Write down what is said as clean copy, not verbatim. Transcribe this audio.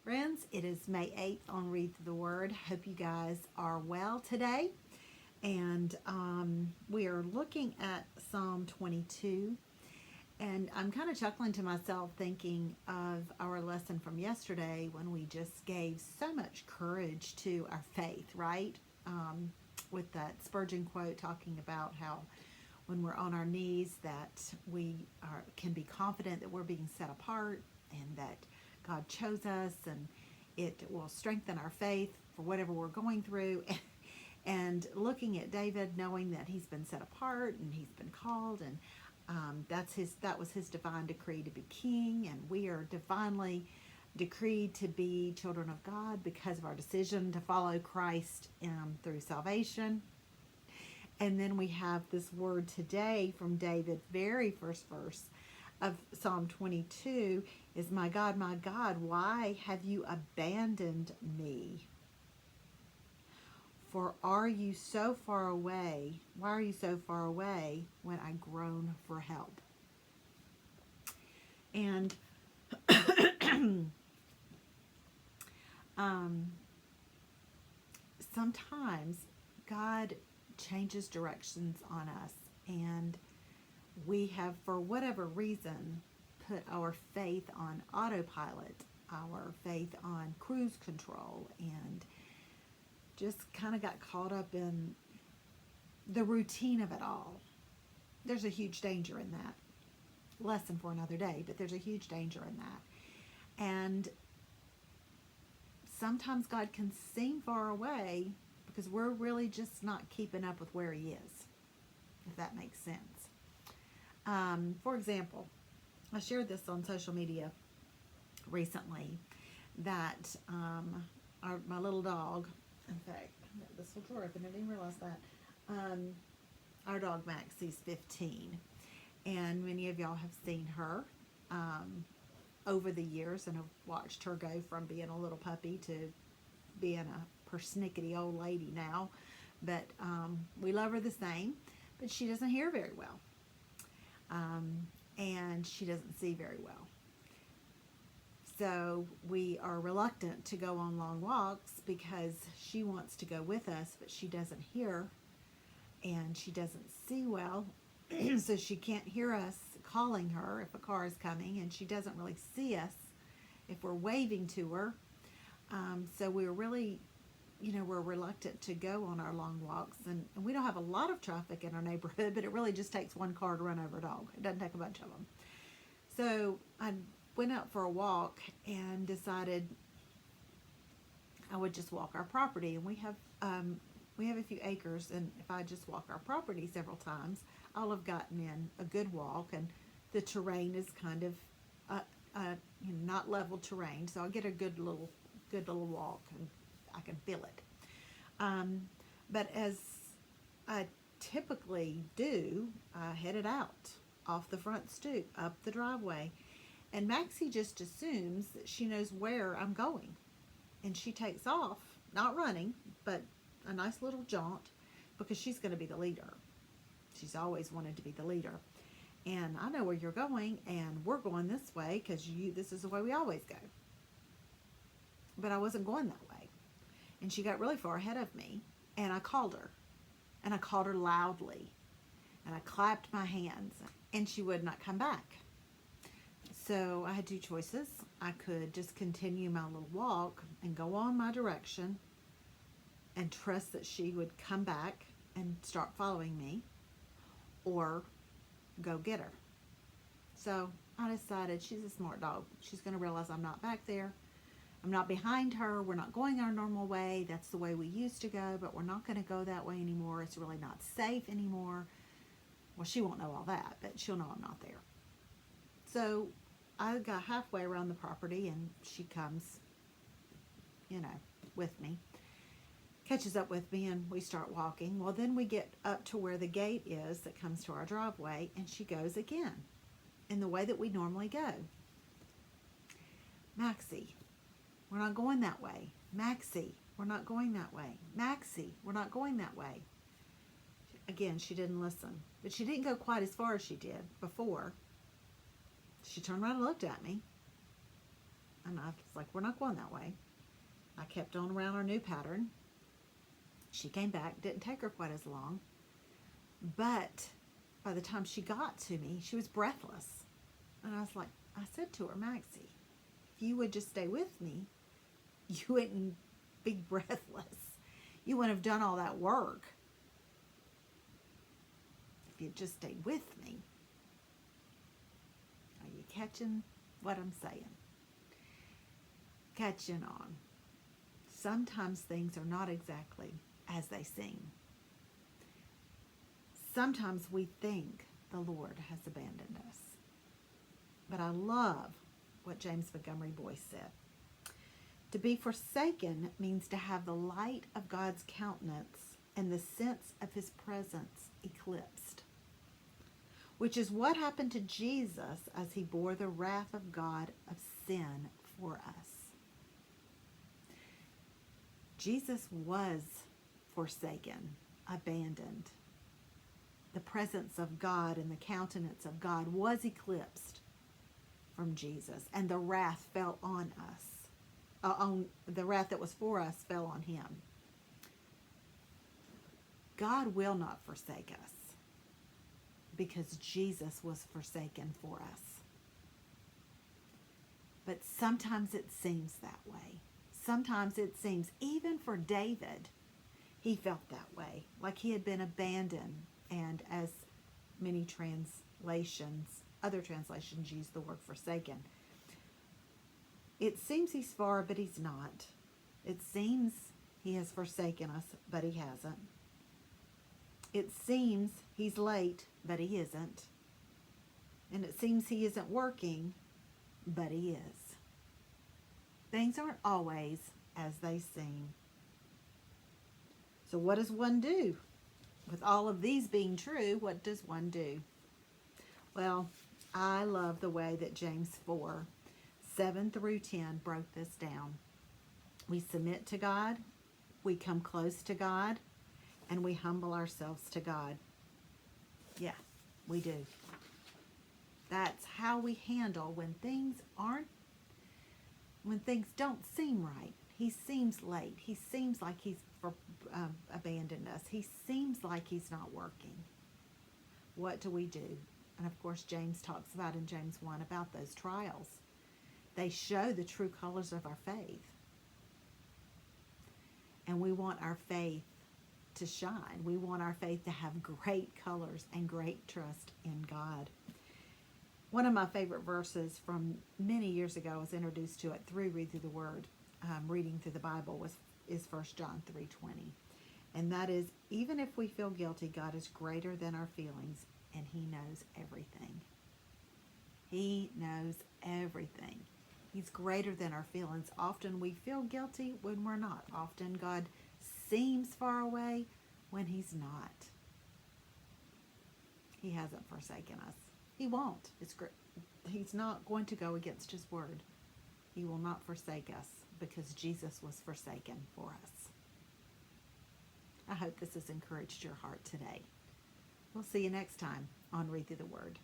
Friends, it is May 8th on Read the Word. Hope you guys are well today. And we are looking at Psalm 22. And I'm kind of chuckling to myself thinking of our lesson from yesterday when we just gave so much courage to our faith, right? With that Spurgeon quote talking about how when we're on our knees that can be confident that we're being set apart and that God chose us, and it will strengthen our faith for whatever we're going through. And looking at David, knowing that he's been set apart and he's been called, and that was his divine decree to be king, and we are divinely decreed to be children of God because of our decision to follow Christ through salvation. And then we have this word today from David, very first verse of Psalm 22 is, my God, why have you abandoned me? For are you so far away? Why are you so far away when I groan for help? And sometimes God changes directions on us, and we have, for whatever reason, put our faith on autopilot, our faith on cruise control, and just kind of got caught up in the routine of it all. There's a huge danger in that. Lesson for another day, but there's a huge danger in that. And sometimes God can seem far away because we're really just not keeping up with where He is, if that makes sense. For example, I shared this on social media recently that my little dog, in fact, this will drawer open, I didn't realize that. Our dog Maxie's 15, and many of y'all have seen her over the years and have watched her go from being a little puppy to being a persnickety old lady now. But we love her the same, but she doesn't hear very well. And she doesn't see very well. So we are reluctant to go on long walks because she wants to go with us, but she doesn't hear and she doesn't see well. So she can't hear us calling her if a car is coming, and she doesn't really see us if we're waving to her. So we're really, we're reluctant to go on our long walks, and we don't have a lot of traffic in our neighborhood, but it really just takes one car to run over a dog. It doesn't take a bunch of them. So I went out for a walk and decided I would just walk our property, and we have a few acres, and if I just walk our property several times, I'll have gotten in a good walk, and the terrain is kind of not level terrain, so I'll get a good little walk, and I can feel it. But as I typically do, I headed out off the front stoop, up the driveway, and Maxie just assumes that she knows where I'm going, and she takes off, not running, but a nice little jaunt, because she's going to be the leader. She's always wanted to be the leader. And I know where you're going, and we're going this way because this is the way we always go. But I wasn't going that way. And she got really far ahead of me, and I called her. And I called her loudly. And I clapped my hands, and she would not come back. So I had two choices. I could just continue my little walk and go on my direction and trust that she would come back and start following me, or go get her. So I decided she's a smart dog. She's going to realize I'm not back there. I'm not behind her. We're not going our normal way. That's the way we used to go, but we're not going to go that way anymore. It's really not safe anymore. Well, she won't know all that, but she'll know I'm not there. So I got halfway around the property, and she comes, with me. Catches up with me, and we start walking. Well, then we get up to where the gate is that comes to our driveway, and she goes again in the way that we normally go. Maxie, we're not going that way. Maxie, we're not going that way. Maxie, we're not going that way. again, she didn't listen. But she didn't go quite as far as she did before. She turned around and looked at me. And I was like, we're not going that way. I kept on around our new pattern. She came back. Didn't take her quite as long. But by the time she got to me, she was breathless. And I was like, I said to her, Maxie, if you would just stay with me, you wouldn't be breathless. You wouldn't have done all that work if you'd just stayed with me. Are you catching what I'm saying? Catching on. Sometimes things are not exactly as they seem. Sometimes we think the Lord has abandoned us. But I love what James Montgomery Boice said. To be forsaken means to have the light of God's countenance and the sense of his presence eclipsed, which is what happened to Jesus as he bore the wrath of God of sin for us. Jesus was forsaken, abandoned. The presence of God and the countenance of God was eclipsed from Jesus, and the wrath fell on us. The wrath that was for us fell on him. God will not forsake us because Jesus was forsaken for us. But sometimes it seems that way. Sometimes it seems, even for David, he felt that way, like he had been abandoned. And as many other translations use the word forsaken. It seems he's far, but he's not. It seems he has forsaken us, but he hasn't. It seems he's late, but he isn't. And it seems he isn't working, but he is. Things aren't always as they seem. So what does one do? With all of these being true, what does one do? Well, I love the way that James 4:7-10 broke this down. We submit to God, we come close to God, and we humble ourselves to God. Yeah, we do. That's how we handle when things don't seem right. He seems late. He seems like he's abandoned us. He seems like he's not working. What do we do? And of course, James talks about in James 1 about those trials. They show the true colors of our faith. And we want our faith to shine. We want our faith to have great colors and great trust in God. One of my favorite verses from many years ago, I was introduced to it through Read Through the Word, reading through the Bible, is 1 John 3:20. And that is, even if we feel guilty, God is greater than our feelings, and he knows everything. He knows everything. He's greater than our feelings. Often we feel guilty when we're not. Often God seems far away when he's not. He hasn't forsaken us. He won't. He's not going to go against his word. He will not forsake us because Jesus was forsaken for us. I hope this has encouraged your heart today. We'll see you next time on Read Through the Word.